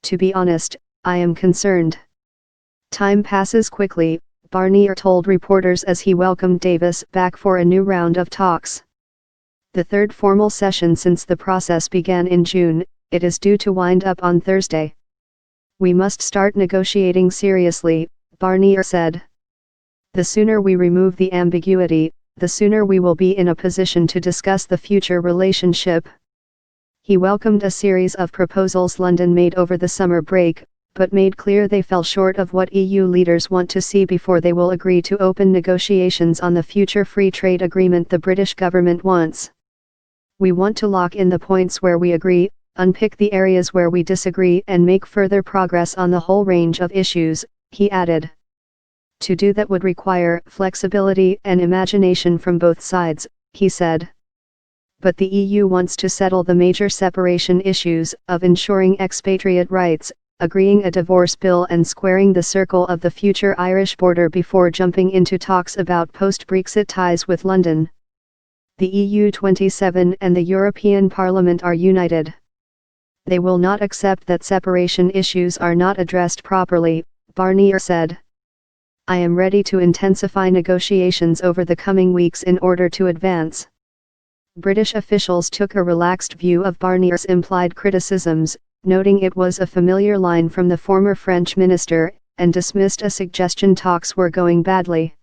To be honest, I am concerned. Time passes quickly, Barnier told reporters as he welcomed Davis back for a new round of talks. The third formal session since the process began in June, it is due to wind up on Thursday. We must start negotiating seriously, Barnier said. The sooner we remove the ambiguity, the sooner we will be in a position to discuss the future relationship. He welcomed a series of proposals London made over the summer break, but made clear they fell short of what EU leaders want to see before they will agree to open negotiations on the future free trade agreement the British government wants. We want to lock in the points where we agree, unpick the areas where we disagree and make further progress on the whole range of issues, he added. To do that would require flexibility and imagination from both sides, he said. But the EU wants to settle the major separation issues of ensuring expatriate rights, agreeing a divorce bill and squaring the circle of the future Irish border before jumping into talks about post-Brexit ties with London. The EU 27 and the European Parliament are united. They will not accept that separation issues are not addressed properly, Barnier said. I am ready to intensify negotiations over the coming weeks in order to advance. British officials took a relaxed view of Barnier's implied criticisms, noting it was a familiar line from the former French minister, and dismissed a suggestion talks were going badly.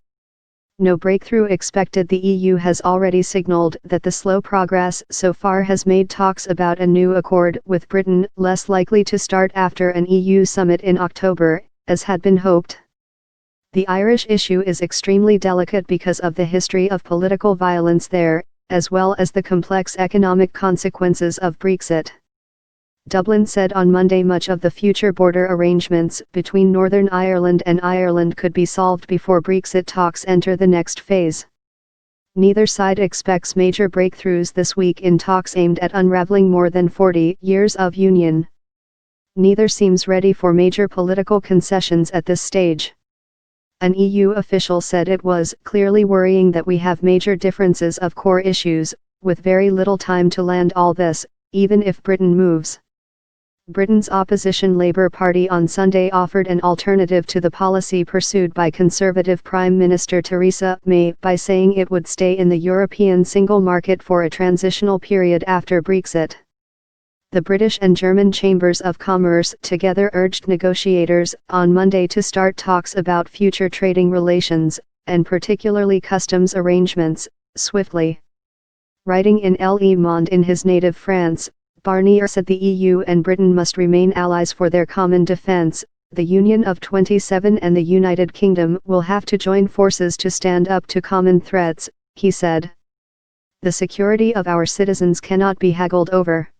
No breakthrough expected. The EU has already signalled that the slow progress so far has made talks about a new accord with Britain less likely to start after an EU summit in October, as had been hoped. The Irish issue is extremely delicate because of the history of political violence there, as well as the complex economic consequences of Brexit. Dublin said on Monday much of the future border arrangements between Northern Ireland and Ireland could be solved before Brexit talks enter the next phase. Neither side expects major breakthroughs this week in talks aimed at unraveling more than 40 years of union. Neither seems ready for major political concessions at this stage. An EU official said it was clearly worrying that we have major differences of core issues, with very little time to land all this, even if Britain moves. Britain's opposition Labour Party on Sunday offered an alternative to the policy pursued by Conservative Prime Minister Theresa May by saying it would stay in the European single market for a transitional period after Brexit. The British and German Chambers of Commerce together urged negotiators on Monday to start talks about future trading relations, and particularly customs arrangements, swiftly. Writing in Le Monde in his native France, Barnier said the EU and Britain must remain allies for their common defence. The Union of 27 and the United Kingdom will have to join forces to stand up to common threats, he said. The security of our citizens cannot be haggled over.